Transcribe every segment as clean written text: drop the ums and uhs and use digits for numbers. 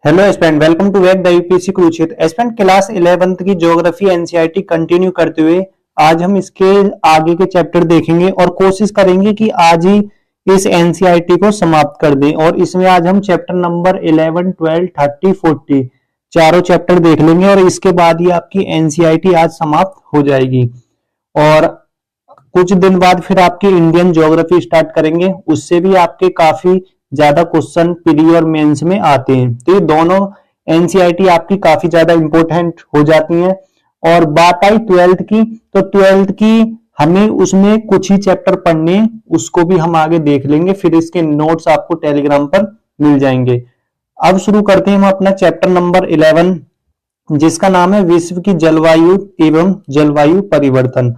Hello student, welcome to web the UPSC Kurukshetra. Student, class 11th की geography NCERT continue करते हुए आज हम इसके आगे के चैप्टर देखेंगे और कोशिश करेंगे कि आज ही इस एनसीईआरटी को समाप्त कर दें। और इसमें आज हम चैप्टर नंबर 11, 12, 30, 40 चारों चैप्टर देख लेंगे और इसके बाद ही आपकी एनसीईआरटी आज समाप्त हो जाएगी। और कुछ दिन बाद फिर आपकी इंडियन ज्योग्राफी स्टार्ट करेंगे, उससे भी आपके काफी ज्यादा क्वेश्चन प्री और मेंस में आते हैं। तो ये दोनों एनसीईआरटी आपकी काफी ज्यादा इंपॉर्टेंट हो जाती हैं। और बात आई 12th की, तो 12th की हमें उसमें कुछ ही चैप्टर पढ़ने, उसको भी हम आगे देख लेंगे, फिर इसके नोट्स आपको टेलीग्राम पर मिल जाएंगे। अब शुरू करते हैं हम अपना चैप्टर नंबर 11, जिसका नाम है विश्व की जलवायु एवं जलवायु परिवर्तन।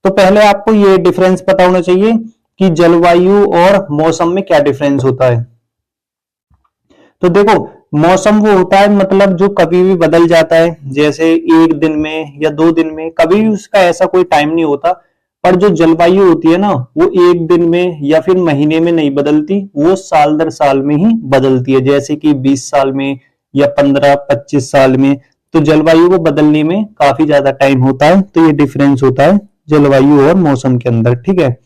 तो पहले आपको ये डिफरेंस पता होना चाहिए कि जलवायु और मौसम में क्या डिफरेंस होता है। तो देखो, मौसम वो होता है मतलब जो कभी भी बदल जाता है, जैसे एक दिन में या 2 दिन में, कभी भी उसका ऐसा कोई टाइम नहीं होता। पर जो जलवायु होती है ना, वो एक दिन में या फिर महीने में नहीं बदलती, वो साल दर साल में ही बदलती है। जैसे कि 20 साल में या 15-25 साल में, तो जलवायु को बदलने में काफी ज्यादा टाइम होता है। तो ये डिफरेंस होता है जलवायु और मौसम के अंदर, ठीक है।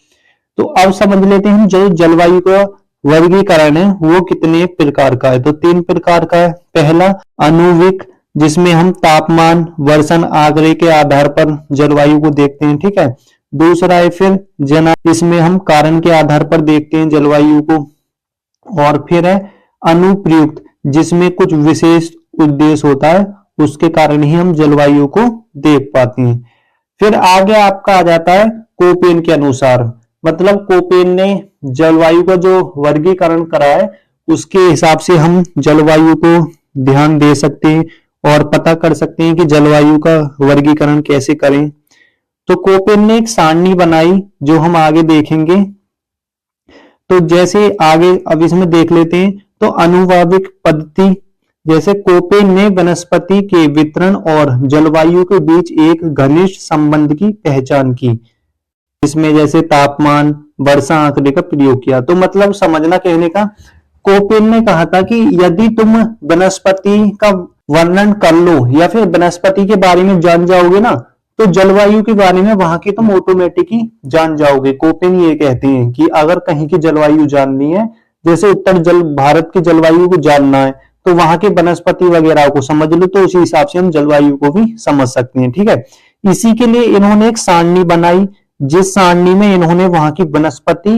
तो अब समझ लेते हैं जो जलवायु का वर्गीकरण है वो कितने प्रकार का है। तो 3 प्रकार का है। पहला आणविक, जिसमें हम तापमान, वर्षण आंकड़े के आधार पर जलवायु को देखते हैं, ठीक है। दूसरा है फिर जना, इसमें हम कारण के आधार पर देखते हैं जलवायु को। और फिर है अनुप्रयुक्त, जिसमें कुछ विशेष उद्देश्य होता है, उसके कारण ही हम जलवायु को देख पाते हैं। फिर आगे आपका आ जाता है कोपेन के अनुसार, मतलब कोपेन ने जलवायु का जो वर्गीकरण करा है उसके हिसाब से हम जलवायु को ध्यान दे सकते हैं और पता कर सकते हैं कि जलवायु का वर्गीकरण कैसे करें। तो कोपेन ने एक सारणी बनाई जो हम आगे देखेंगे। तो जैसे आगे अब इसमें देख लेते हैं, तो आनुवांशिक पद्धति, जैसे कोपेन ने वनस्पति के वितरण और जलवायु के बीच एक घनिष्ठ संबंध की पहचान की, इसमें जैसे तापमान, वर्षा आंकड़े का प्रयोग किया। तो मतलब समझना कहने का, कोपेन ने कहा था कि यदि तुम वनस्पति का वर्णन कर लो या फिर वनस्पति के बारे में जान जाओगे ना, तो जलवायु के बारे में वहां की तुम ऑटोमेटिक ही जान जाओगे। कोपेन ये कहते हैं कि अगर कहीं की जलवायु जाननी है, जैसे उत्तर भारत की जलवायु को जानना है, तो वहां के वनस्पति वगैरह को समझ लो, तो उसी हिसाब से हम जलवायु को भी समझ सकते हैं, ठीक है। इसी के लिए इन्होंने एक सारणी बनाई, जिस सारणी में इन्होंने वहां की वनस्पति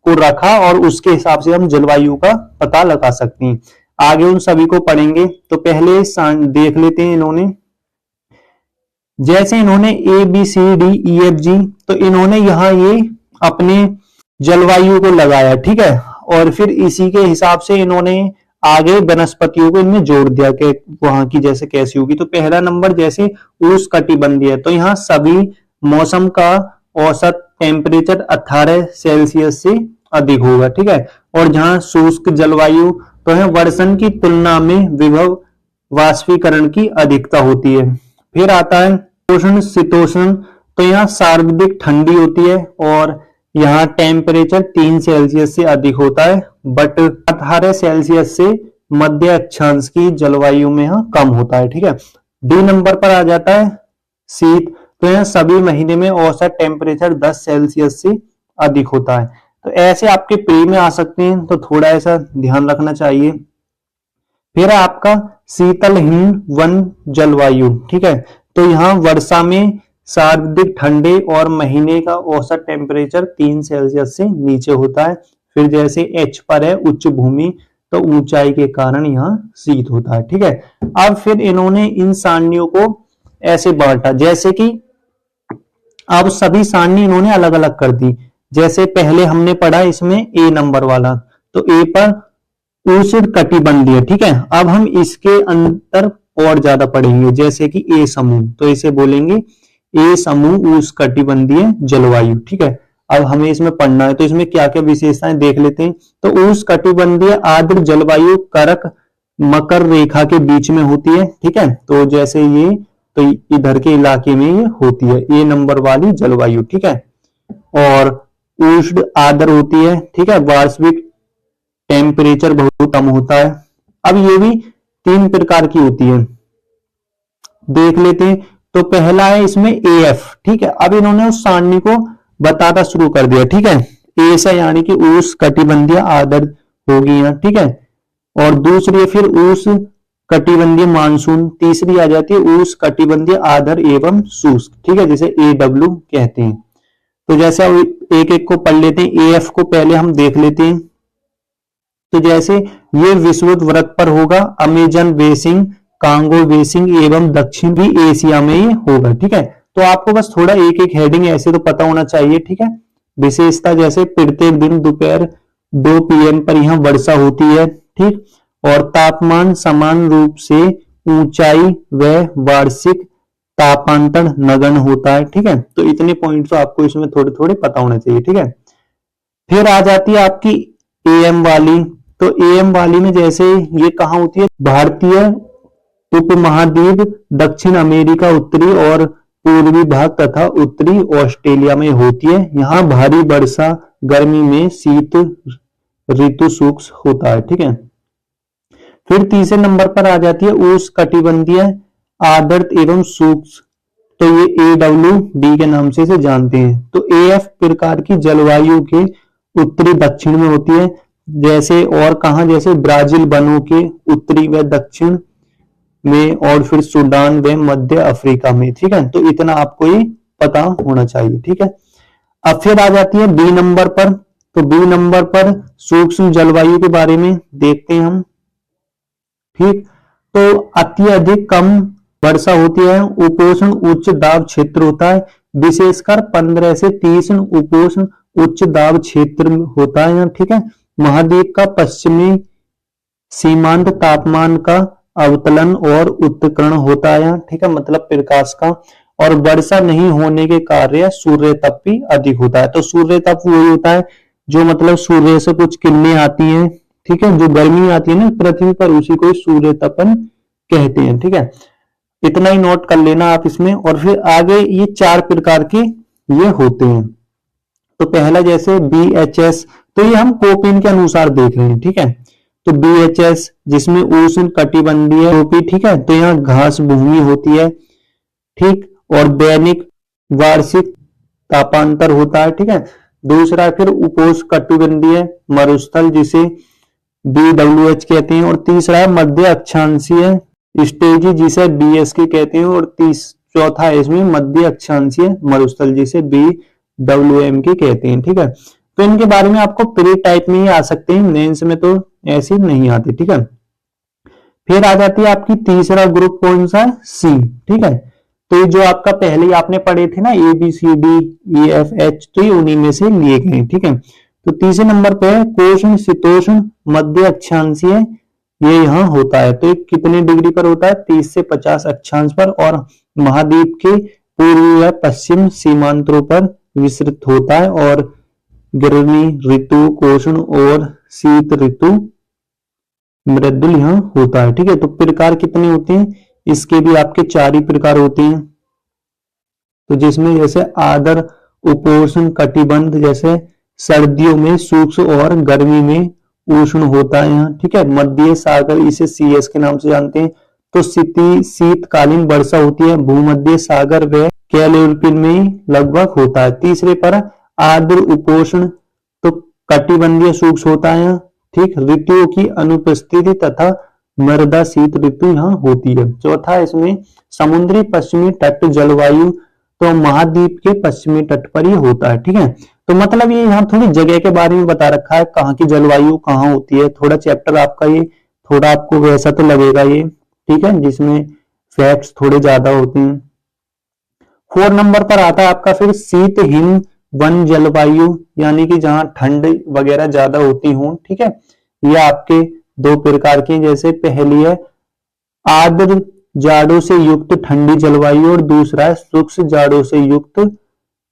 को रखा और उसके हिसाब से हम जलवायु का पता लगा सकते हैं। आगे उन सभी को पढ़ेंगे। तो पहले देख लेते हैं इन्होंने, जैसे इन्होंने A B C D E F G, तो इन्होंने यहाँ ये अपने जलवायु को लगाया, ठीक है। और फिर इसी के हिसाब से इन्होंने आगे वनस्पतियों को इनमें जोड़ दिया कि वहां की जैसे कैसी होगी। तो पहला नंबर जैसे उष्णकटिबंधीय, तो यहाँ सभी मौसम का औसत टेम्परेचर 18 सेल्सियस से अधिक होगा, ठीक है। और जहां शुष्क जलवायु, तो है वर्षण की तुलना में विभव वाष्पीकरण की अधिकता होती है। फिर आता है उष्ण शीतोष्ण, तो यहाँ सर्वाधिक ठंडी होती है और यहाँ टेम्परेचर 3 सेल्सियस से अधिक होता है, बट 18 सेल्सियस से मध्य अक्षांश की जलवायु में यहाँ कम होता है, ठीक है। डी नंबर पर आ जाता है शीत, तो यहाँ सभी महीने में औसत टेम्परेचर 10 सेल्सियस से अधिक होता है। तो ऐसे आपके प्री में आ सकते हैं, तो थोड़ा ऐसा ध्यान रखना चाहिए। फिर आपका शीतल हिम वन जलवायु, ठीक है। तो यहाँ वर्षा में सर्वाधिक ठंडे और महीने का औसत टेम्परेचर 3 सेल्सियस से नीचे होता है। फिर जैसे एच पर है उच्च भूमि, तो ऊंचाई के कारण यहाँ शीत होता है, ठीक है। अब फिर इन्होंने इन सारणियों को ऐसे बांटा, जैसे कि अब सभी सारणी इन्होंने अलग अलग कर दी। जैसे पहले हमने पढ़ा इसमें ए नंबर वाला, तो ए पर उष्णकटिबंधीय, ठीक है। अब हम इसके अंतर और ज्यादा पढ़ेंगे, जैसे कि ए समूह, तो इसे बोलेंगे ए समूह उष्णकटिबंधीय जलवायु, ठीक है। अब हमें इसमें पढ़ना है, तो इसमें क्या क्या विशेषताएं देख लेते हैं। तो उष्णकटिबंधीय आर्द्र जलवायु करक मकर रेखा के बीच में होती है, ठीक है। तो जैसे ये, तो इधर के इलाके में ये होती है ए नंबर वाली जलवायु, ठीक है। और उष्ण आर्द्र होती है, ठीक है। वार्षिक टेम्परेचर बहुत कम होता है। अब ये भी तीन प्रकार की होती है, देख लेते हैं। तो पहला है इसमें AF, ठीक है। अब इन्होंने उस सारणी को बताना शुरू कर दिया, ठीक है। ए से यानी कि उष्ण कटिबंधीय आर्द्र होगी यहाँ, ठीक है। और दूसरी फिर उष्ण कटिबंधीय मानसून, तीसरी आ जाती है उष्ण कटिबंधीय आर्द्र एवं शुष्क, ठीक है, जिसे AW कहते हैं। तो जैसे एक एक को पढ़ लेते हैं। AF को पहले हम देख लेते हैं। तो जैसे ये विषुवत वृत्त पर होगा, अमेजन बेसिन, कांगो बेसिन एवं दक्षिणी एशिया में ये होगा, ठीक है। तो आपको बस थोड़ा एक एक हेडिंग ऐसे तो पता होना चाहिए, ठीक है। विशेषता जैसे प्रत्येक दिन दोपहर 2 PM पर यहाँ वर्षा होती है, ठीक। और तापमान समान रूप से ऊंचाई व वार्षिक तापांतर नगण्य होता है, ठीक है। तो इतने पॉइंट तो आपको इसमें थोड़े थोड़े पता होना चाहिए, ठीक है। फिर आ जाती है आपकी AM वाली। तो AM वाली में जैसे ये कहाँ होती है, भारतीय उपमहाद्वीप, दक्षिण अमेरिका, उत्तरी और पूर्वी भाग तथा उत्तरी ऑस्ट्रेलिया में होती है। यहाँ भारी वर्षा, गर्मी में शीत ऋतु शुष्क होता है, ठीक है। फिर तीसरे नंबर पर आ जाती है उष्ण कटिबंधीय आर्द्र एवं शुष्क। तो ये AWD के नाम से इसे जानते हैं। तो AF प्रकार की जलवायु के उत्तरी दक्षिण में होती है, जैसे और कहा, जैसे ब्राजील वनों के उत्तरी व दक्षिण में, और फिर सूडान व मध्य अफ्रीका में, ठीक है। तो इतना आपको ये पता होना चाहिए, ठीक है। अब फिर आ जाती है B नंबर पर। तो B नंबर पर सूक्ष्म जलवायु के बारे में देखते हैं हम, ठीक। तो अत्यधिक कम वर्षा होती है, उपोष्ण उच्च दाब क्षेत्र होता है, विशेषकर 15 से 30 उपोष्ण उच्च दाब क्षेत्र होता है, ठीक है। महाद्वीप का पश्चिमी सीमांत तापमान का अवतलन और उत्तरण होता है, ठीक है, मतलब प्रकाश का। और वर्षा नहीं होने के कार्य सूर्य तप भी अधिक होता है। तो सूर्य तप वही होता है जो मतलब सूर्य से कुछ किरणें आती हैं, ठीक है, जो गर्मी आती है ना पृथ्वी पर, उसी को सूर्य तपन कहते हैं, ठीक है। इतना ही नोट कर लेना आप इसमें। और फिर आगे ये 4 प्रकार के ये होते हैं। तो पहला जैसे BHS, तो ये हम कोपेन के अनुसार देख रहे हैं, ठीक है। तो BHS जिसमें उष्ण कटिबंधीय टोपी, ठीक है। तो यहाँ घास भूमि होती है, ठीक। और दैनिक वार्षिक तापांतर होता है, ठीक है। दूसरा फिर उपोष्ण कटिबंधीय मरुस्थल जिसे BWH कहते हैं। और तीसरा है मध्य अक्षांशीय स्टेजी जिसे BSK कहते हैं। और चौथा है इसमें मध्य अक्षांशीय मरुस्थल जिसे BWMK कहते हैं, ठीक है। तो इनके बारे में आपको प्री टाइप में ही आ सकते हैं, मेंस में तो ऐसे नहीं आते, ठीक है। फिर आ जाती है आपकी तीसरा ग्रुप कौन सा, C, ठीक है। तो ये जो आपका पहले ही आपने पढ़े थे ना ABCDEFH, तो ये उन्हीं में से लिए गए, ठीक है। तो तीसरे नंबर पे है कोष्ण शीतोष्ण मध्य अक्षांशीय, ये यहाँ होता है। तो कितने डिग्री पर होता है, 30 से 50 अक्षांश पर, और महाद्वीप के पूर्वी व पश्चिम सीमांतों पर विस्तृत होता है। और गर्मी ऋतु कोष्ण और शीत ऋतु मृदुल यहाँ होता है, ठीक है। तो प्रकार कितने होते हैं, इसके भी आपके 4 ही प्रकार होते हैं। तो जिसमें जैसे आर्द्र उपोष्ण कटिबंध, जैसे सर्दियों में शुष्क और गर्मी में उष्ण होता है यहाँ, ठीक है। मध्य सागर इसे CS के नाम से जानते हैं। तो शीतकालीन वर्षा होती है, भूमध्य सागर व कैलिफोर्निया में लगभग होता है। तीसरे पर आर्द्र उपोष्ण तो कटिबंधीय शुष्क होता है, ठीक। ऋतुओं की अनुपस्थिति तथा मृदा शीत ऋतु यहाँ होती है। चौथा इसमें समुद्री पश्चिमी तट जलवायु, तो महाद्वीप के पश्चिमी तट पर ही होता है, ठीक है। तो मतलब ये यहाँ थोड़ी जगह के बारे में बता रखा है, कहाँ की जलवायु कहाँ होती है। थोड़ा चैप्टर आपका ये थोड़ा आपको वैसा तो लगेगा ये, ठीक है, जिसमें फैक्ट्स थोड़े ज्यादा होते हैं। 4 नंबर पर आता है आपका फिर शीत हिम वन जलवायु, यानी कि जहां ठंड वगैरह ज्यादा होती हो, ठीक है। ये आपके 2 प्रकार की, जैसे पहली है आर्द्र जाड़ों से युक्त ठंडी जलवायु और दूसरा है शुष्क जाड़ों से युक्त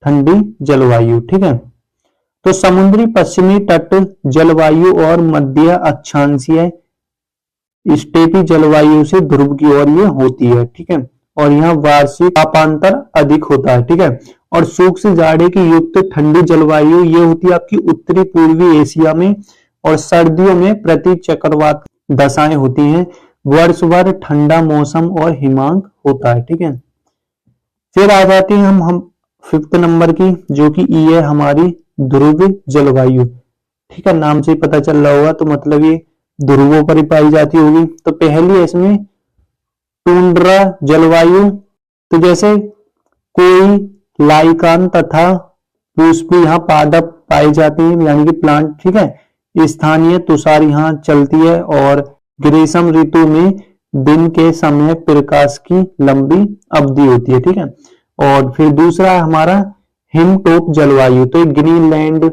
ठंडी जलवायु, ठीक है। तो समुद्री पश्चिमी तट जलवायु और मध्य अक्षांशीय स्टेपी जलवायु से ध्रुव की ओर ये होती है, ठीक है। और यहाँ वार्षिक तापांतर अधिक होता है, ठीक है। और शुष्क जाड़े की युक्त ठंडी जलवायु ये होती है आपकी उत्तरी पूर्वी एशिया में। और सर्दियों में प्रति चक्रवात दशाएं होती हैं। वर्ष भर ठंडा मौसम और हिमांक होता है। ठीक है, फिर आ जाते हैं हम फिफ्थ नंबर की, जो कि ई है हमारी ध्रुव जलवायु। ठीक है, नाम से ही पता चल रहा होगा, तो मतलब ये ध्रुवों पर ही पाई जाती होगी। तो पहली है इसमें टुंड्रा जलवायु। तो जैसे कोई लाइकान तथा पुष्प यहाँ पादप पाए जाते हैं, यानी कि प्लांट। ठीक है, स्थानीय तुषार यहाँ चलती है और ग्रीष्म ऋतु में दिन के समय प्रकाश की लंबी अवधि होती है। ठीक है, और फिर दूसरा है हमारा हिमटॉप जलवायु। तो ग्रीनलैंड,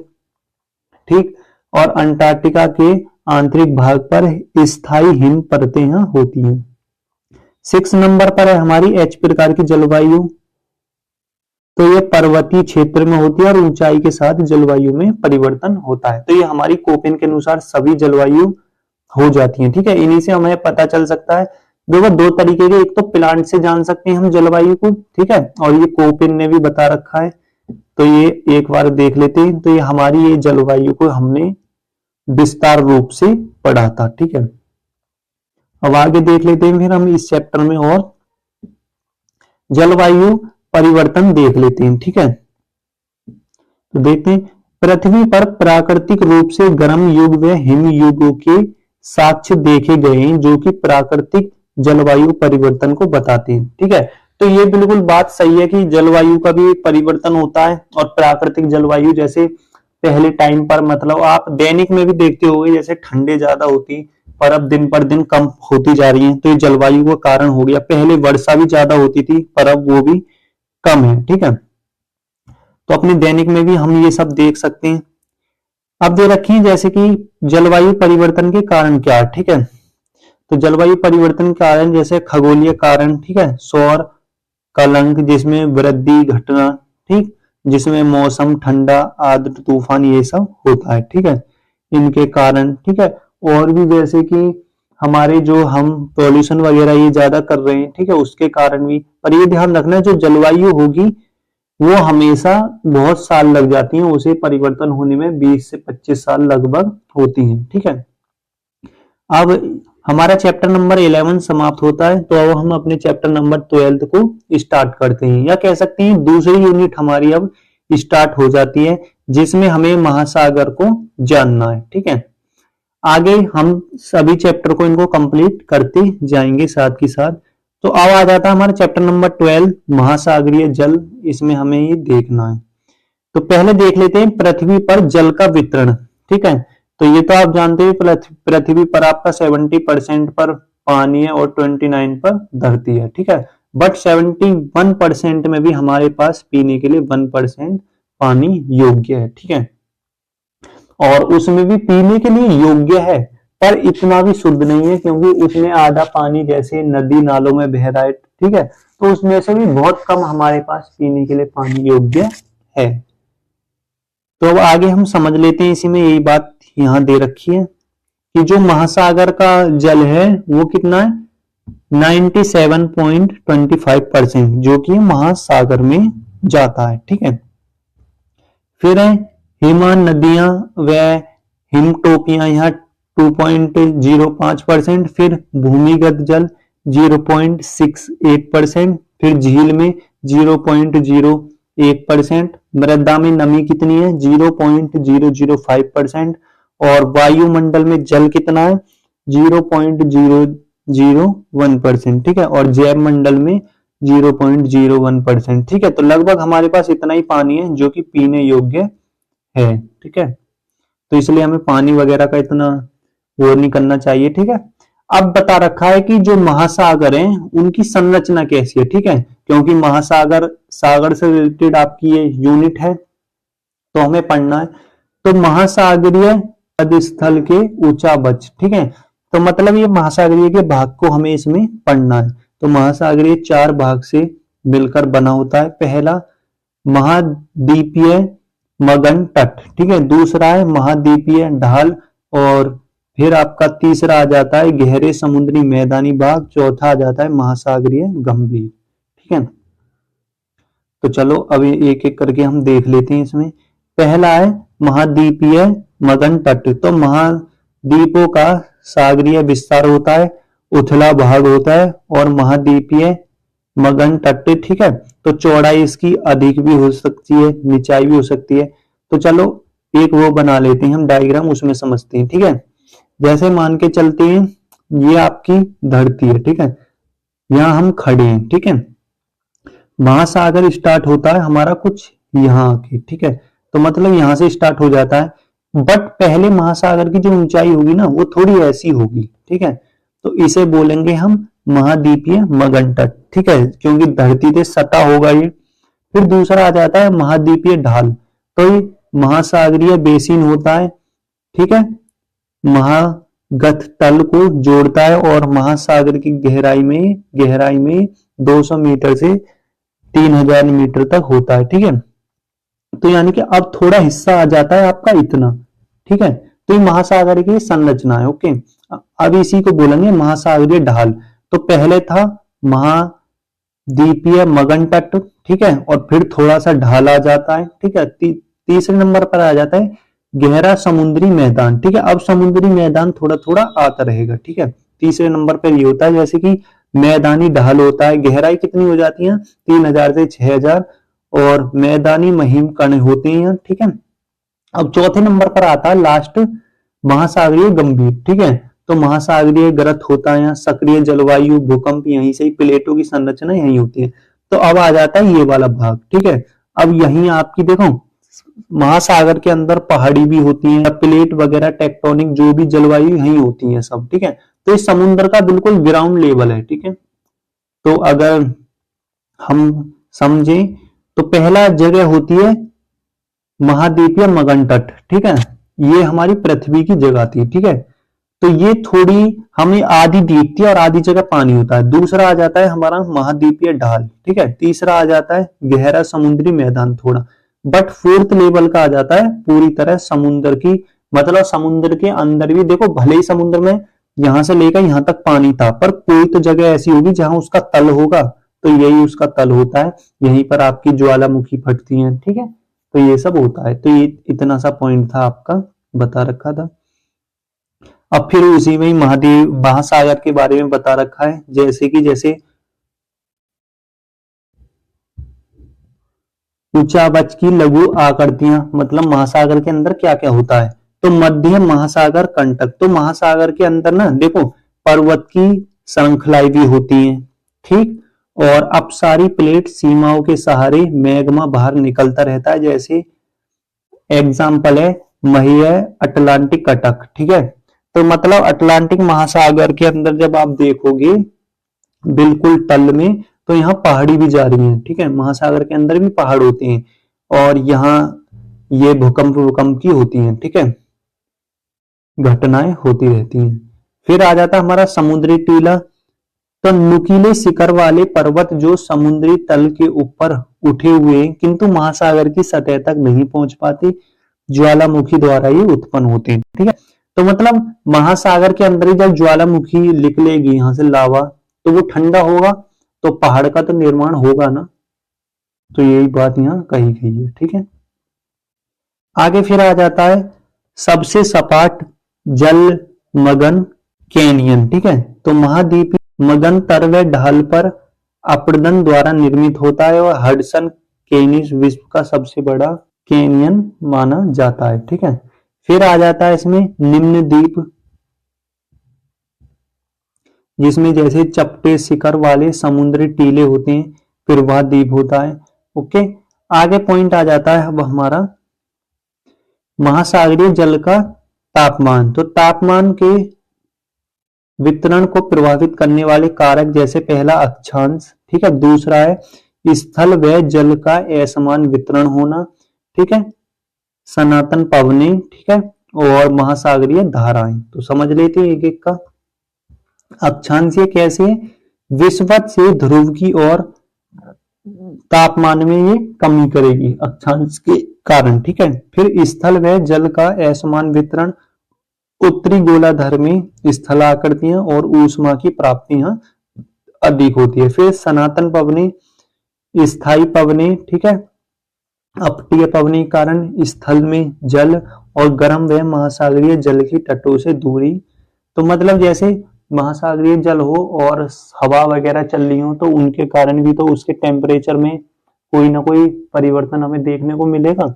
ठीक, और अंटार्कटिका के आंतरिक भाग पर स्थायी हिम परतें यहाँ होती हैं। 6 नंबर पर है हमारी एच प्रकार की जलवायु। तो ये पर्वतीय क्षेत्र में होती है और ऊंचाई के साथ जलवायु में परिवर्तन होता है। तो ये हमारी कोपेन के अनुसार सभी जलवायु हो जाती है। ठीक है, इन्हीं से हमें पता चल सकता है। देखो, दो तरीके के, एक तो प्लांट से जान सकते हैं हम जलवायु को, ठीक है, और ये कोपेन ने भी बता रखा है। तो ये एक बार देख लेते हैं। तो ये हमारी ये जलवायु को हमने विस्तार रूप से पढ़ा था। ठीक है, अब आगे देख लेते हैं फिर हम इस चैप्टर में, और जलवायु परिवर्तन देख लेते हैं। ठीक है, तो देखते हैं, पृथ्वी पर प्राकृतिक रूप से गर्म युग व हिम युगों के साक्ष्य देखे गए हैं, जो कि प्राकृतिक जलवायु परिवर्तन को बताते हैं। ठीक है, तो ये बिल्कुल बात सही है कि जलवायु का भी परिवर्तन होता है, और प्राकृतिक जलवायु जैसे पहले टाइम पर, मतलब आप दैनिक में भी देखते होंगे, जैसे ठंडे ज्यादा होती पर अब दिन पर दिन कम होती जा रही है। तो ये जलवायु का कारण हो गया। पहले वर्षा भी ज्यादा होती थी, पर अब वो भी कम है। ठीक है, तो अपने दैनिक में भी हम ये सब देख सकते हैं। अब दे रखी है जैसे कि जलवायु परिवर्तन के कारण क्या है। ठीक है, तो जलवायु परिवर्तन के कारण जैसे खगोलीय कारण, ठीक है, सौर कलंक जिसमें वृद्धि घटना, ठीक, जिसमें मौसम ठंडा, आर्द्र, तूफान, ये सब होता है। ठीक है, इनके कारण। ठीक है, और भी जैसे कि हमारे जो हम पॉल्यूशन वगैरह ये ज्यादा कर रहे हैं, ठीक है, उसके कारण भी। पर ये ध्यान रखना, जो जलवायु होगी वो हमेशा बहुत साल लग जाती है, उसे परिवर्तन होने में 20 से 25 साल लगभग होती हैं। ठीक है, अब हमारा चैप्टर नंबर 11 समाप्त होता है। तो अब हम अपने चैप्टर नंबर 12 को स्टार्ट करते हैं, या कह सकते हैं दूसरी यूनिट हमारी अब स्टार्ट हो जाती है, जिसमें हमें महासागर को जानना है। ठीक है, आगे हम सभी चैप्टर को इनको कंप्लीट करते जाएंगे साथ के साथ। तो अब आ जाता है हमारा चैप्टर नंबर 12, महासागरीय जल। इसमें हमें ये देखना है। तो पहले देख लेते हैं पृथ्वी पर जल का वितरण। ठीक है, तो ये तो आप जानते हैं, पृथ्वी पर आपका 70% पर पानी है और 29 पर धरती है। ठीक है, बट 71% में भी हमारे पास पीने के लिए 1% पानी योग्य है। ठीक है, और उसमें भी पीने के लिए योग्य है, पर इतना भी शुद्ध नहीं है, क्योंकि उसमें आधा पानी जैसे नदी नालों में बह रहा है। ठीक है, तो उसमें से भी बहुत कम हमारे पास पीने के लिए पानी योग्य है। तो अब आगे हम समझ लेते हैं, इसी में यही बात यहां दे रखी है कि जो महासागर का जल है वो कितना है, 97.25%, जो कि महासागर में जाता है। ठीक है, फिर है हिमा नदियां व हिमटोपियां, यहाँ 2.05%। फिर भूमिगत जल 0.68%। फिर झील में 0.01%। मृदा में नमी कितनी है, 0.005%। और वायुमंडल में जल कितना है, 0.001%। ठीक है, और जैव मंडल में 0.01%। ठीक है, तो लगभग हमारे पास इतना ही पानी है जो कि पीने योग्य है। ठीक है, तो इसलिए हमें पानी वगैरह का इतना वो नहीं करना चाहिए। ठीक है, अब बता रखा है कि जो महासागर हैं उनकी संरचना कैसी है। ठीक है, क्योंकि महासागर सागर से रिलेटेड आपकी ये यूनिट है, तो हमें पढ़ना है। तो महासागरीय स्थल के ऊंचाबच। ठीक है, तो मतलब ये महासागरीय के भाग को हमें इसमें पढ़ना है। तो महासागरीय 4 भाग से मिलकर बना होता है। पहला महाद्वीपीय मगन तट, ठीक है, दूसरा है महाद्वीपीय ढाल, और फिर आपका तीसरा आ जाता है गहरे समुद्री मैदानी भाग, चौथा आ जाता है महासागरीय गंभीर। ठीक है, तो चलो अभी एक एक करके हम देख लेते हैं। इसमें पहला है महाद्वीपीय मगन तट। तो महाद्वीपों का सागरीय विस्तार होता है, उथला भाग होता है और महाद्वीपीय मगन तट, ठीक है। तो चौड़ाई इसकी अधिक भी हो सकती है, निचाई भी हो सकती है। तो चलो एक वो बना लेते हैं हम डायग्राम, उसमें समझते हैं, ठीक है। जैसे मान के चलते हैं ये आपकी धरती है, ठीक है, यहाँ हम खड़े हैं, ठीक है। महासागर स्टार्ट होता है हमारा कुछ यहाँ आके, ठीक है। तो मतलब यहां से स्टार्ट हो जाता है, बट पहले महासागर की जो ऊंचाई होगी ना वो थोड़ी ऐसी होगी, ठीक है। तो इसे बोलेंगे हम महाद्वीपीय मगन तट, ठीक है, क्योंकि धरती से सटा होगा ये। फिर दूसरा आ जाता है महाद्वीपीय ढाल, तो ये महासागरीय बेसिन होता है, ठीक है, महागत तल को जोड़ता है और महासागर की गहराई में 200 मीटर से 3000 मीटर तक होता है, ठीक है। तो यानी कि अब थोड़ा हिस्सा आ जाता है आपका इतना, ठीक है। तो ये महासागर की संरचना है, ओके। अब इसी को बोलेंगे महासागरीय ढाल। तो पहले था महाद्वीपीय मगन तट, ठीक है, और फिर थोड़ा सा ढाल आ जाता है, ठीक है। तीसरे नंबर पर आ जाता है गहरा समुद्री मैदान, ठीक है। अब समुद्री मैदान थोड़ा थोड़ा आता रहेगा, ठीक है। तीसरे नंबर पर ये होता है जैसे कि मैदानी ढाल होता है, गहराई कितनी हो जाती है 3000 से 6000, और मैदानी महीम कण होते हैं, ठीक है। अब चौथे नंबर पर आता है लास्ट महासागरीय गंभीर, ठीक है। तो महासागरीय ग्रत होता है, सक्रिय जलवायु, भूकंप यहीं से, प्लेटों की संरचना यहीं होती है। तो अब आ जाता है ये वाला भाग, ठीक है। अब यहीं आपकी देखो महासागर के अंदर पहाड़ी भी होती है, प्लेट वगैरह टेक्टोनिक जो भी जलवायु यहीं होती है सब, ठीक है। तो इस समुद्र का बिल्कुल ग्राउंड लेवल है, ठीक है। तो अगर हम समझे तो पहला जगह होती है महाद्वीपीय मगन तट, ठीक है, ये हमारी पृथ्वी की जगह थी, ठीक है। तो ये थोड़ी हमें आधी दीप्ति और आधी जगह पानी होता है। दूसरा आ जाता है हमारा महाद्वीपीय ढाल, ठीक है। तीसरा आ जाता है गहरा समुद्री मैदान थोड़ा, बट फोर्थ लेवल का आ जाता है पूरी तरह समुद्र की, मतलब समुद्र के अंदर भी देखो, भले ही समुद्र में यहां से लेकर यहां तक पानी था, पर कोई तो जगह ऐसी होगी जहां उसका तल होगा, तो यही उसका तल होता है, यहीं पर आपकी ज्वालामुखी फटती है, ठीक है। तो ये सब होता है। तो ये इतना सा पॉइंट था आपका, बता रखा था। अब फिर उसी में ही महादेव महासागर के बारे में बता रखा है, जैसे उच्चावच की लघु आकृतियां, मतलब महासागर के अंदर क्या क्या होता है। तो मध्य महासागर कंटक, तो महासागर के अंदर ना देखो पर्वत की श्रृंखलाएं भी होती हैं, ठीक। और अपसारी प्लेट सीमाओं के सहारे मैग्मा बाहर निकलता रहता है, जैसे एग्जाम्पल है महीय अटलांटिक कटक, ठीक है। तो मतलब अटलांटिक महासागर के अंदर जब आप देखोगे बिल्कुल तल में, तो यहाँ पहाड़ी भी जा रही है, ठीक है। महासागर के अंदर भी पहाड़ होते हैं और यहाँ ये भूकंप की होती हैं, ठीक है, घटनाएं होती रहती हैं। फिर आ जाता हमारा समुद्री टीला। तो नुकीले शिखर वाले पर्वत जो समुद्री तल के ऊपर उठे हुए किंतु महासागर की सतह तक नहीं पहुंच पाते, ज्वालामुखी द्वारा ये उत्पन्न होते हैं, ठीक है। तो मतलब महासागर के अंदर ही जब ज्वालामुखी निकलेगी यहाँ से लावा, तो वो ठंडा होगा, तो पहाड़ का तो निर्माण होगा ना। तो यही बात यहाँ कही गई है, ठीक है। आगे फिर आ जाता है सबसे सपाट जल मगन कैनियन, ठीक है। तो महाद्वीपीय मगन तरवे ढाल पर अपरदन द्वारा निर्मित होता है और हडसन कैनिस विश्व का सबसे बड़ा कैनियन माना जाता है, ठीक है। फिर आ जाता है इसमें निम्न द्वीप, जिसमें जैसे चपटे शिखर वाले समुद्री टीले होते हैं, फिर वह द्वीप होता है, ओके। आगे पॉइंट आ जाता है अब हमारा महासागरीय जल का तापमान। तो तापमान के वितरण को प्रभावित करने वाले कारक, जैसे पहला अक्षांश, ठीक है। दूसरा है स्थल व जल का असमान वितरण होना, ठीक है। सनातन पवनें, ठीक है, और महासागरीय धाराएं। तो समझ लेते हैं एक एक का। अक्षांशीय कैसे है, विषुवत से ध्रुव की ओर तापमान में ये कमी करेगी अक्षांश के कारण, ठीक है। फिर स्थल व जल का असमान वितरण, उत्तरी गोलार्ध में स्थलाकृतियां और ऊष्मा की प्राप्ति यहाँ अधिक होती है। फिर सनातन पवनें, स्थायी पवनें, ठीक है, अपटीय पवनें के कारण स्थल में जल और गर्म व महासागरीय जल की तटों से दूरी। तो मतलब जैसे महासागरीय जल हो और हवा वगैरह चल रही हो तो उनके कारण भी तो उसके टेम्परेचर में कोई ना कोई परिवर्तन हमें देखने को मिलेगा।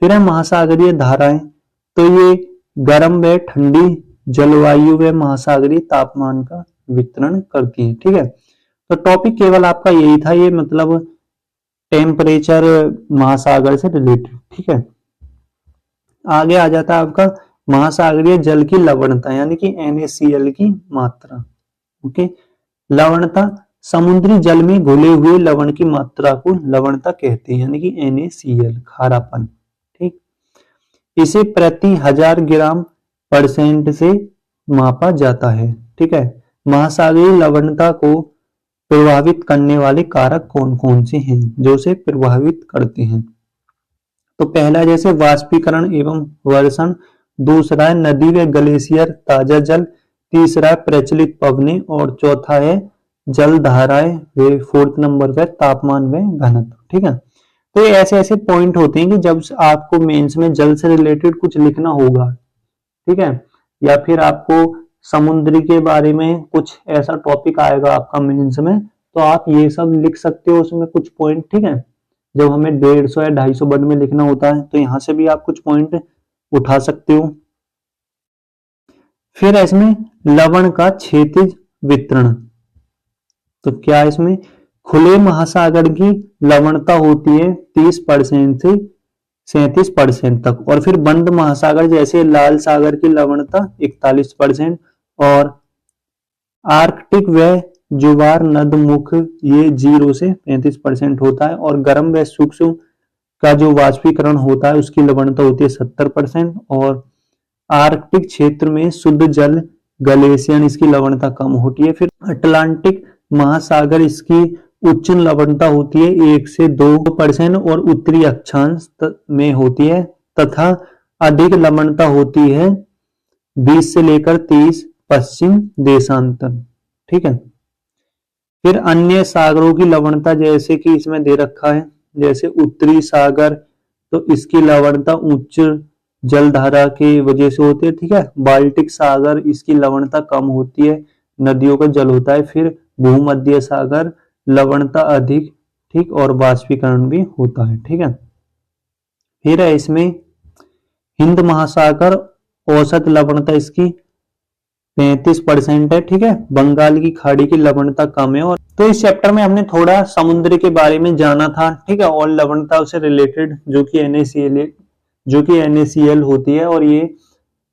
फिर है महासागरीय धाराएं, तो ये गर्म व ठंडी जलवायु व महासागरीय तापमान का वितरण करती है। ठीक है, तो टॉपिक केवल आपका यही था, ये मतलब टेम्परेचर महासागर से रिलेटेड। ठीक है, आगे आ जाता है आपका महासागरीय जल की लवणता यानी कि NaCl की मात्रा। ओके, लवणता समुद्री जल में घुले हुए लवण की मात्रा को लवणता कहते हैं यानी कि NaCl, खारापन। ठीक, इसे प्रति 1000 ग्राम परसेंट से मापा जाता है। ठीक है, महासागरीय लवणता को प्रभावित करने वाले कारक कौन कौन से हैं जो उसे प्रभावित करते हैं? तो पहला जैसे वाष्पीकरण एवं वर्षण, दूसरा है नदी व ग्लेशियर ताजा जल, तीसरा है प्रचलित पवने और चौथा है जल धाराएं व फोर्थ नंबर पे तापमान व घनत्व। ठीक है, तो ये ऐसे ऐसे पॉइंट होते हैं कि जब आपको मेंस में जल से रिलेटेड कुछ लिखना होगा, ठीक है, या फिर आपको समुद्र के बारे में कुछ ऐसा टॉपिक आएगा आपका मेंस में, तो आप ये सब लिख सकते हो उसमें कुछ पॉइंट। ठीक है, जब हमें 150 या 250 वर्ड में लिखना होता है तो यहाँ से भी आप कुछ पॉइंट उठा सकते हो। फिर इसमें लवण का क्षैतिज वितरण, तो क्या इसमें खुले महासागर की लवणता होती है 30% से 37% तक, और फिर बंद महासागर जैसे लाल सागर की लवणता 41%, और आर्कटिक व ज्वार नदमुख ये 0 से 35% होता है, और गर्म व सूक्ष्म का जो वाष्पीकरण होता है उसकी लवणता होती है 70%, और आर्कटिक क्षेत्र में शुद्ध जल ग्लेशियर इसकी लवणता कम होती है। फिर अटलांटिक महासागर इसकी उच्च लवणता होती है 1 से 2% और उत्तरी अक्षांश में होती है, तथा अधिक लवणता होती है 20 से लेकर 30 पश्चिम देशांतर। ठीक है, फिर अन्य सागरों की लवणता जैसे कि इसमें दे रखा है, जैसे उत्तरी सागर तो इसकी लवणता उच्च जलधारा की वजह से होती है। ठीक है, बाल्टिक सागर इसकी लवणता कम होती है, नदियों का जल होता है। फिर भूमध्य सागर लवणता अधिक, ठीक, और वाष्पीकरण भी होता है। ठीक है, फिर है इसमें हिंद महासागर, औसत लवणता इसकी 35% है। ठीक है, बंगाल की खाड़ी की लवणता कम है। और तो इस चैप्टर में हमने थोड़ा समुद्र के बारे में जाना था। ठीक है, और लवणता से रिलेटेड जो कि NaCl होती है और ये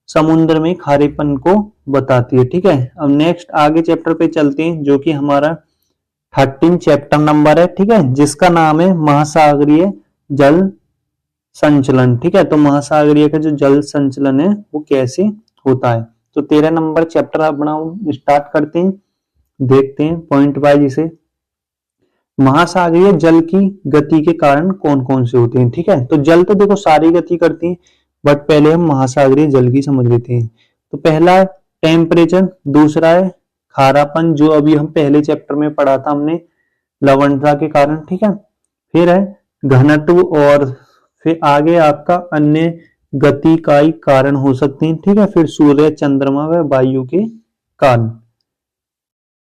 समुद्र में खारेपन को बताती है। ठीक है, अब नेक्स्ट आगे चैप्टर पे चलते हैं जो कि हमारा 13 चैप्टर नंबर है। ठीक है, जिसका नाम है महासागरीय जल संचलन। ठीक है, तो महासागरीय का जो जल संचलन है वो कैसे होता है, तो 13 नंबर चैप्टर अपना स्टार्ट करते हैं, देखते हैं पॉइंट वाइज इसे। महासागरीय जल की गति के कारण कौन कौन से होते हैं? ठीक है, तो जल तो देखो सारी गति करती है, बट पहले हम महासागरीय जल की समझ लेते हैं। तो पहला टेम्परेचर, दूसरा है खारापन जो अभी हम पहले चैप्टर में पढ़ा था हमने, लवणता के कारण। ठीक है, फिर है घनत्व, और फिर आगे आपका अन्य गति का कारण हो सकते हैं। ठीक है, फिर सूर्य, चंद्रमा व वायु के कारण।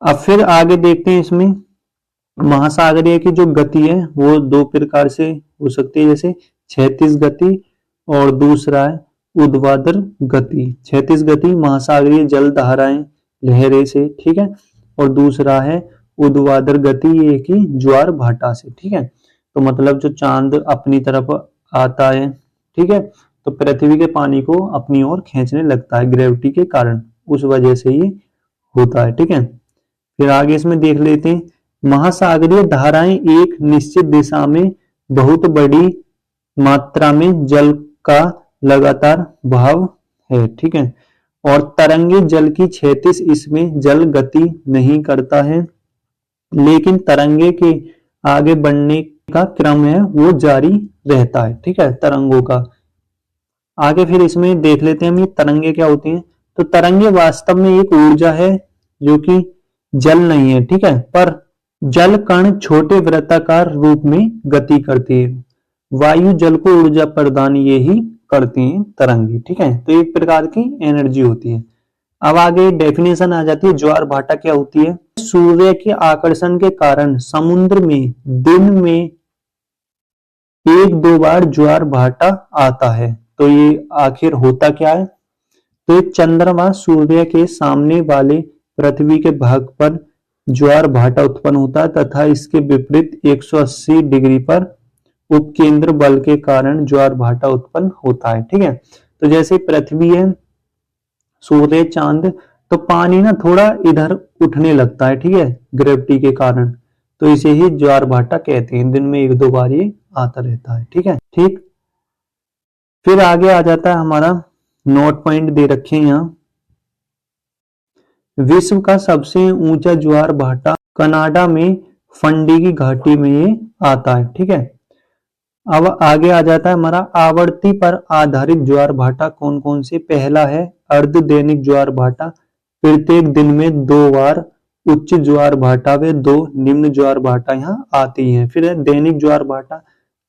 अब फिर आगे देखते हैं इसमें महासागरीय की जो गति है वो 2 प्रकार से हो सकती है, जैसे क्षैतिज गति और दूसरा है ऊर्ध्वाधर गति। क्षैतिज गति महासागरीय जल धाराएं लहरें से, ठीक है, और दूसरा है ऊर्ध्वाधर गति ये कि ज्वार भाटा से। ठीक है, तो मतलब जो चांद अपनी तरफ आता है, ठीक है, तो पृथ्वी के पानी को अपनी ओर खींचने लगता है ग्रेविटी के कारण, उस वजह से ये होता है। ठीक है, फिर आगे इसमें देख लेते हैं महासागरीय धाराएं एक निश्चित दिशा में बहुत बड़ी मात्रा में जल का लगातार बहाव है। ठीक है, और तरंगे जल की क्षैतिज इसमें जल गति नहीं करता है, लेकिन तरंगे के आगे बढ़ने का क्रम है वो जारी रहता है। ठीक है, तरंगों का। आगे फिर इसमें देख लेते हैं हम ये तरंगे क्या होती हैं। तो तरंगे वास्तव में एक ऊर्जा है जो कि जल नहीं है। ठीक है, पर जल कण छोटे वृत्ताकार रूप में गति करती है। वायु जल को ऊर्जा प्रदान यही करती हैं तरंगे। ठीक है, तो एक प्रकार की एनर्जी होती है। अब आगे डेफिनेशन आ जाती है ज्वार भाटा क्या होती है। सूर्य के आकर्षण के कारण समुद्र में दिन में एक दो बार ज्वार भाटा आता है। तो ये आखिर होता क्या है, तो ये चंद्रमा सूर्य के सामने वाले पृथ्वी के भाग पर ज्वार भाटा उत्पन्न होता है तथा इसके विपरीत 180 डिग्री पर उपकेंद्र बल के कारण ज्वार भाटा उत्पन्न होता है। ठीक है, तो जैसे पृथ्वी है, सूर्य, चांद, तो पानी ना थोड़ा इधर उठने लगता है, ठीक है, ग्रेविटी के कारण, तो इसे ही ज्वार भाटा कहते हैं। दिन में एक दो बार ये आता रहता है। ठीक है, ठीक। फिर आगे आ जाता है हमारा नोट पॉइंट दे रखे हैं यहाँ। विश्व का सबसे ऊंचा ज्वार भाटा कनाडा में फंडी की घाटी में ये आता है। ठीक है, अब आगे आ जाता है हमारा आवर्ती पर आधारित ज्वार भाटा कौन कौन से। पहला है अर्ध दैनिक ज्वार भाटा, प्रत्येक दिन में 2 बार उच्च ज्वार भाटा व 2 निम्न ज्वार भाटा यहाँ आती हैं। फिर है दैनिक ज्वार भाटा,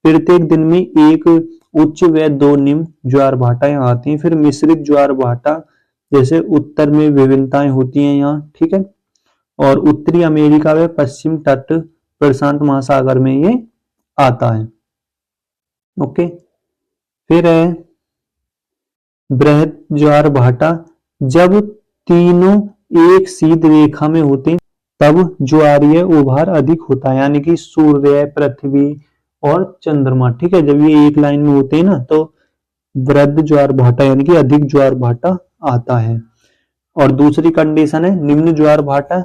प्रत्येक दिन में 1 उच्च व 2 निम्न ज्वार भाटा यहाँ आती हैं। फिर मिश्रित ज्वार भाटा, जैसे उत्तर में विभिन्नताएं होती हैं यहाँ, ठीक है, और उत्तरी अमेरिका व पश्चिम तट प्रशांत महासागर में ये आता है। ओके, फिर है बृहद ज्वार भाटा, जब तीनों एक सीध रेखा में होते तब ज्वारीय उभार अधिक होता है, यानी कि सूर्य, पृथ्वी और चंद्रमा। ठीक है, जब ये एक लाइन में होते हैं ना तो वृहद ज्वार भाटा यानी कि अधिक ज्वार भाटा आता है। और दूसरी कंडीशन है निम्न ज्वार भाटा,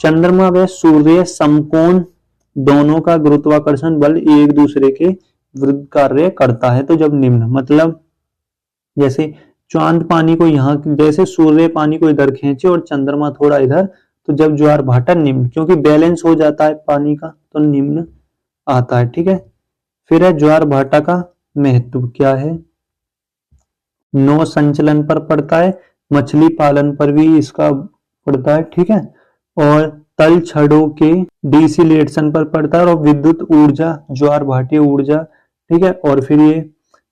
चंद्रमा व सूर्य समकोण दोनों का गुरुत्वाकर्षण बल एक दूसरे के विरुद्ध कार्य करता है। तो जब निम्न मतलब जैसे चांद पानी को यहाँ, जैसे सूर्य पानी को इधर खींचे और चंद्रमा थोड़ा इधर, तो जब ज्वार भाटा निम्न, क्योंकि बैलेंस हो जाता है पानी का, तो निम्न आता है। ठीक है, फिर है ज्वार भाटा का महत्व क्या है। नौ संचलन पर पड़ता है, मछली पालन पर भी इसका पड़ता है। ठीक है, और तल छड़ों के डिसिलेशन पर पड़ता है, और विद्युत ऊर्जा, ज्वार भाटीय ऊर्जा। ठीक है, और फिर ये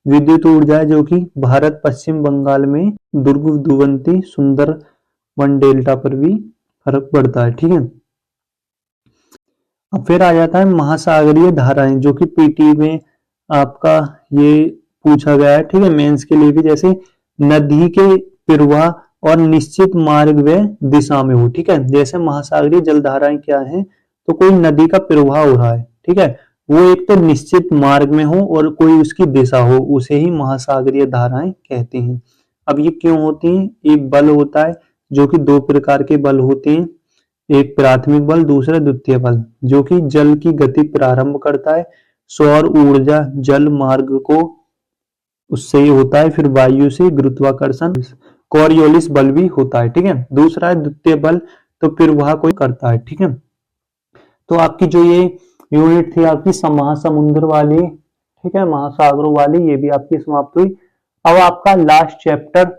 विद्युत ऊर्जा है जो कि भारत पश्चिम बंगाल में दुर्ग दुवंती सुंदरवन डेल्टा पर भी फर्क पड़ता है। ठीक है, अब फिर आ जाता है महासागरीय धाराएं, जो कि पीटी में आपका ये पूछा गया है। ठीक है, मेंस के लिए भी, जैसे नदी के प्रवाह और निश्चित मार्ग व दिशा में हो। ठीक है, जैसे महासागरीय जलधाराएं क्या है, तो कोई नदी का प्रवाह हो रहा है, ठीक है, वो एक तो निश्चित मार्ग में हो और कोई उसकी दिशा हो, उसे ही महासागरीय धाराएं कहते हैं। अब ये क्यों होती हैं, एक बल होता है जो कि 2 प्रकार के बल होते हैं, एक प्राथमिक बल, दूसरा द्वितीय बल, जो कि जल की गति प्रारंभ करता है। सौर ऊर्जा जल मार्ग को उससे ही होता है। फिर वायु से गुरुत्वाकर्षण, कोरियोलिस बल भी होता है। ठीक है, दूसरा है द्वितीय बल, तो फिर वह कोई करता है। ठीक है, तो आपकी जो ये यूनिट थी आपकी महासमुद्र वाली, ठीक है, महासागरों वाली, ये भी आपकी समाप्त हुई। अब आपका लास्ट चैप्टर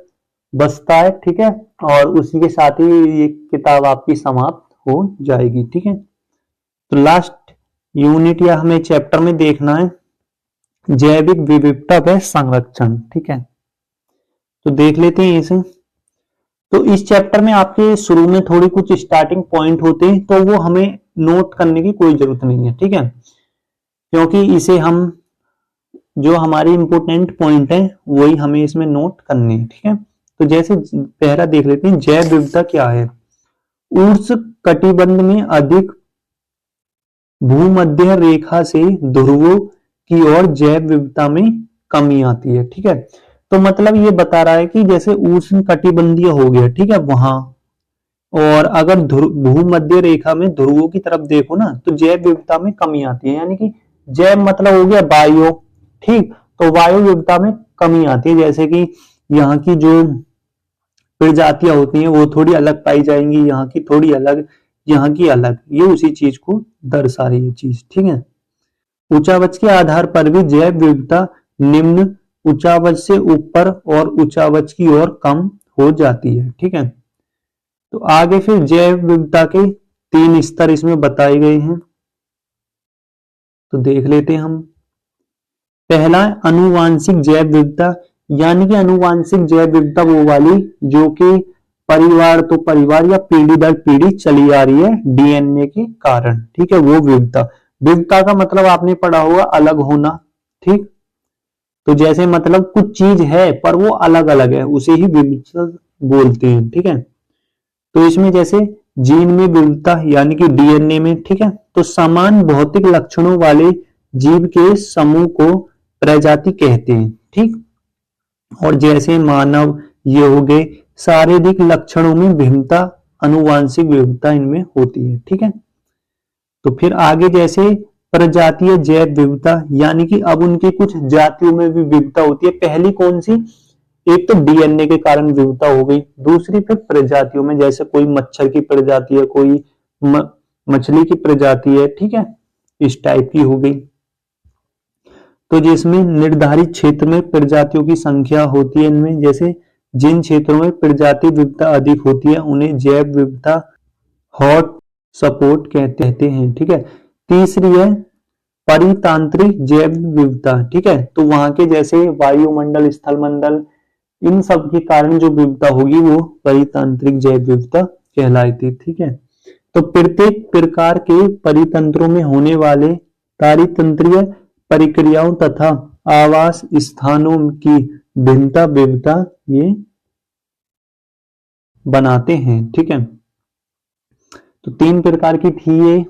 बचता है। ठीक है, और उसी के साथ ही ये किताब आपकी समाप्त हो जाएगी। ठीक है, तो लास्ट यूनिट या हमें चैप्टर में देखना है जैविक विविधता व संरक्षण। ठीक है, तो देख लेते हैं इसे। तो इस चैप्टर में आपके शुरू में थोड़ी कुछ स्टार्टिंग पॉइंट होते हैं, तो वो हमें नोट करने की कोई जरूरत नहीं है। ठीक है, क्योंकि इसे हम जो हमारे इंपोर्टेंट पॉइंट है वही हमें इसमें नोट करने हैं। ठीक है, तो जैसे पहला देख लेते हैं जैव विविधता क्या है। उष्ण कटिबंध में अधिक भूमध्य रेखा से ध्रुवों की ओर जैव विविधता में कमी आती है। ठीक है, तो मतलब ये बता रहा है कि जैसे उष्ण कटिबंधीय हो गया, ठीक है, वहां, और अगर भूमध्य रेखा में ध्रुवों की तरफ देखो ना तो जैव विविधता में कमी आती है, यानी कि जैव मतलब हो गया वायु, ठीक, तो वायु विविधता में कमी आती है। जैसे कि यहाँ की जो प्रजातियां होती हैं वो थोड़ी अलग पाई जाएंगी, यहाँ की थोड़ी अलग, यहाँ की अलग, ये उसी चीज को दर्शा रही है चीज। ठीक है, उच्चावच के आधार पर भी जैव विविधता निम्न उच्चावच से ऊपर और उच्चावच की ओर कम हो जाती है। ठीक है, तो आगे फिर जैव विविधता के 3 स्तर इसमें बताए गए हैं, तो देख लेते हैं हम। पहला अनुवांशिक जैव विविधता, यानी कि अनुवांशिक जैव विविधता वो वाली जो कि परिवार तो परिवार या पीढ़ी दर पीढ़ी चली आ रही है डीएनए के कारण, ठीक है, वो विविधता। विविधता का मतलब आपने पढ़ा होगा अलग होना, ठीक। तो जैसे मतलब कुछ चीज है पर वो अलग अलग है, उसे ही विविधता बोलते हैं, ठीक है। तो इसमें जैसे जीन में विविधता यानी कि डीएनए में, ठीक है, तो समान भौतिक लक्षणों वाले जीव के समूह को प्रजाति कहते हैं, ठीक। और जैसे मानव ये हो गए, शारीरिक लक्षणों में भिन्नता, अनुवांशिक विविधता इनमें होती है, ठीक है। तो फिर आगे जैसे प्रजातीय जैव विविधता यानी कि अब उनकी कुछ जातियों में भी विविधता होती है। पहली कौन सी, एक तो डीएनए के कारण विविधता हो गई, दूसरी फिर प्रजातियों में, जैसे कोई मच्छर की प्रजाति है, कोई मछली की प्रजाति है, ठीक है, इस टाइप की हो गई। तो जिसमें निर्धारित क्षेत्र में प्रजातियों की संख्या होती है इनमें, जैसे जिन क्षेत्रों में प्रजाति विविधता अधिक होती है उन्हें जैव विविधता हॉट सपोर्ट कहते हैं, ठीक है। तीसरी है परितांत्रिक जैव विविधता, ठीक है, तो वहां के जैसे वायुमंडल, स्थलमंडल, इन सब के कारण जो विविधता होगी वो परितांत्रिक जैव विविधता कहलाती, ठीक है। तो प्रत्येक प्रकार के परितंत्रों में होने वाले पारितंत्रीय प्रक्रियाओं तथा आवास स्थानों की भिन्नता विविधता ये बनाते हैं, ठीक है। तो 3 प्रकार की थी ये।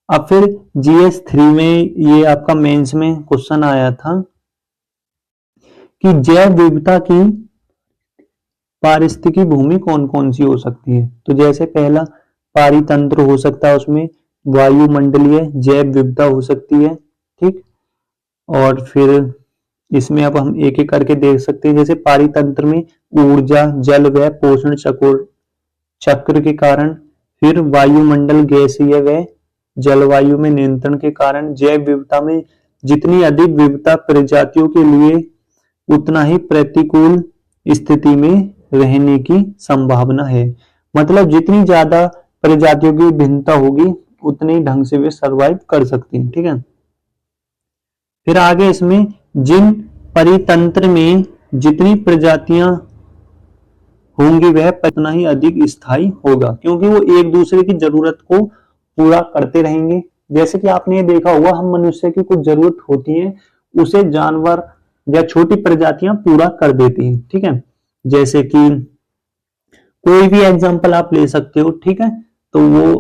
अब फिर GS3 में ये आपका मेंस में क्वेश्चन आया था कि जैव विविधता की पारिस्थितिकी भूमि कौन कौन सी हो सकती है। तो जैसे पहला पारितंत्र हो सकता है, उसमें वायुमंडलीय जैव विविधता हो सकती है, ठीक। और फिर इसमें अब हम एक एक करके देख सकते हैं। जैसे पारितंत्र में ऊर्जा, जल व पोषण चक्र के कारण, फिर वायुमंडल गैसीय व जलवायु में नियंत्रण के कारण, जैव विविधता में जितनी अधिक विविधता प्रजातियों के लिए उतना ही प्रतिकूल स्थिति में रहने की संभावना है। मतलब जितनी ज्यादा प्रजातियों की भिन्नता होगी उतने ढंग से वे सरवाइव कर सकती हैं, ठीक है। फिर आगे इसमें जिन परितंत्र में जितनी प्रजातियां होंगी वह उतना ही अधिक स्थायी होगा, क्योंकि वो एक दूसरे की जरूरत को पूरा करते रहेंगे। जैसे कि आपने ये देखा होगा, हम मनुष्य की कुछ जरूरत होती है उसे जानवर या छोटी प्रजातियां पूरा कर देती हैं, ठीक है। जैसे कि कोई भी एग्जांपल आप ले सकते हो, ठीक है, तो वो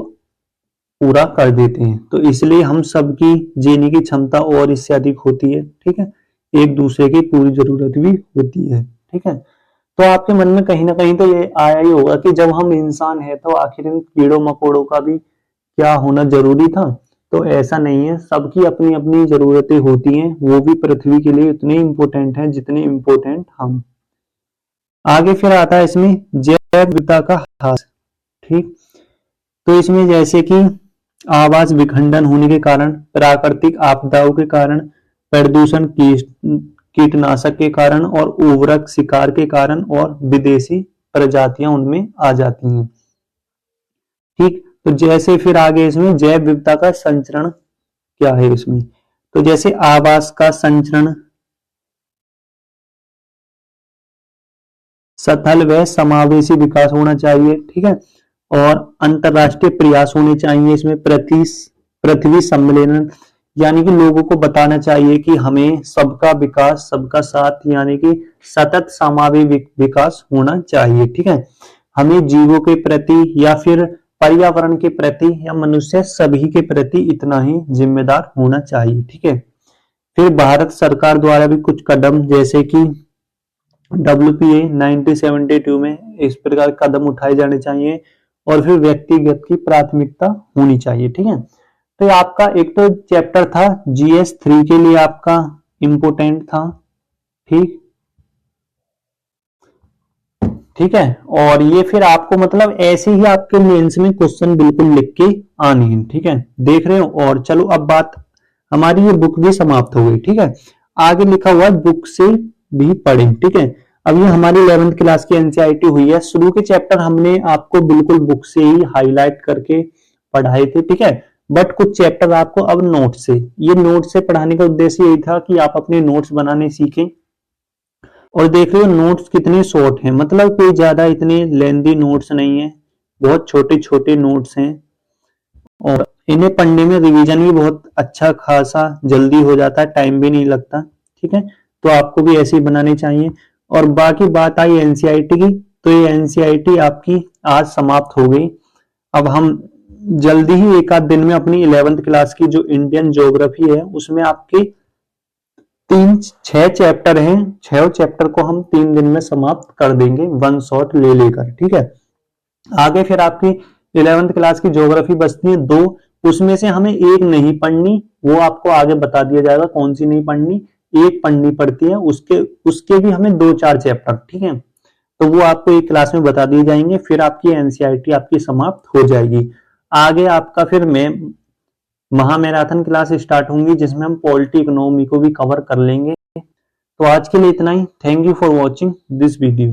पूरा कर देते हैं। तो इसलिए हम सबकी जीने की क्षमता और इससे अधिक होती है, ठीक है, एक दूसरे की पूरी जरूरत भी होती है, ठीक है। तो आपके मन में कहीं ना कहीं तो ये आया ही होगा कि जब हम इंसान है तो आखिर इन कीड़ों मकोड़ों का भी क्या होना जरूरी था। तो ऐसा नहीं है, सबकी अपनी अपनी जरूरतें होती हैं, वो भी पृथ्वी के लिए उतने इंपॉर्टेंट हैं जितने इंपॉर्टेंट हम। आगे फिर आता है इसमें जैव विविधता का ह्रास, ठीक। तो इसमें जैसे कि आवास विखंडन होने के कारण, प्राकृतिक आपदाओं के कारण, प्रदूषण, कीटनाशक के कारण और उर्वरक शिकार के कारण, और विदेशी प्रजातियां उनमें आ जाती हैं, ठीक। तो जैसे फिर आगे इसमें जैव विविधता का संचरण क्या है इसमें, तो जैसे आवास का संचरण सथल व समावेशी विकास होना चाहिए, ठीक है। और अंतरराष्ट्रीय प्रयास होने चाहिए इसमें, पृथ्वी सम्मेलन, यानी कि लोगों को बताना चाहिए कि हमें सबका विकास, सबका साथ, यानी कि सतत समावेशी विकास होना चाहिए, ठीक है। हमें जीवों के प्रति या फिर पर्यावरण के प्रति या मनुष्य सभी के प्रति इतना ही जिम्मेदार होना चाहिए, ठीक है। फिर भारत सरकार द्वारा भी कुछ कदम, जैसे कि WPA 1972 में इस प्रकार कदम उठाए जाने चाहिए, और फिर व्यक्तिगत की प्राथमिकता होनी चाहिए, ठीक है। तो आपका एक तो चैप्टर था GS3 के लिए आपका इंपोर्टेंट था, ठीक ठीक है। और ये फिर आपको मतलब ऐसे ही आपके मेंस में क्वेश्चन बिल्कुल लिख के आने हैं, ठीक है, देख रहे हो। और चलो अब बात, हमारी ये बुक भी समाप्त हो गई, ठीक है। आगे लिखा हुआ बुक से भी पढ़ें, ठीक है। अब ये हमारी 11th क्लास की एनसीईआरटी हुई है। शुरू के चैप्टर हमने आपको बिल्कुल बुक से ही हाईलाइट करके पढ़ाए थे, ठीक है। बट कुछ चैप्टर आपको अब नोट से, ये नोट से पढ़ाने का उद्देश्य यही था कि आप अपने नोट्स बनाने सीखें, और देख रहे हो नोट्स कितने शॉर्ट हैं, मतलब कोई ज्यादा इतने लेंथी नोट्स नहीं है, बहुत छोटे छोटे नोट्स हैं और इन्हें पढ़ने में रिवीजन भी बहुत अच्छा खासा जल्दी हो जाता है, टाइम भी नहीं लगता। ठीक है, तो आपको भी ऐसे ही बनाने चाहिए। और बाकी बात आई एनसीईआरटी की, तो ये एनसीईआरटी आपकी आज समाप्त हो गई। अब हम जल्दी ही एक आध दिन में अपनी 11th क्लास की जो इंडियन ज्योग्राफी है उसमें आपकी 6 चैप्टर हैं, 6 चैप्टर को हम 3 दिन में समाप्त कर देंगे, वन शॉट ले लेकर। ठीक है, आगे फिर आपकी 11th क्लास की ज्योग्राफी बचती है 2, उसमें से हमें एक नहीं पढ़नी, वो आपको आगे बता दिया जाएगा कौन सी नहीं पढ़नी, एक पढ़नी पड़ती है, उसके उसके भी हमें 2-4 चैप्टर। ठीक है, तो वो आपको एक क्लास में बता दिए जाएंगे, फिर आपकी एनसीईआरटी आपकी समाप्त हो जाएगी। आगे आपका फिर महामैराथन क्लास स्टार्ट होंगी जिसमें हम पॉलिटी इकोनॉमी को भी कवर कर लेंगे। तो आज के लिए इतना ही। Thank you for watching this video.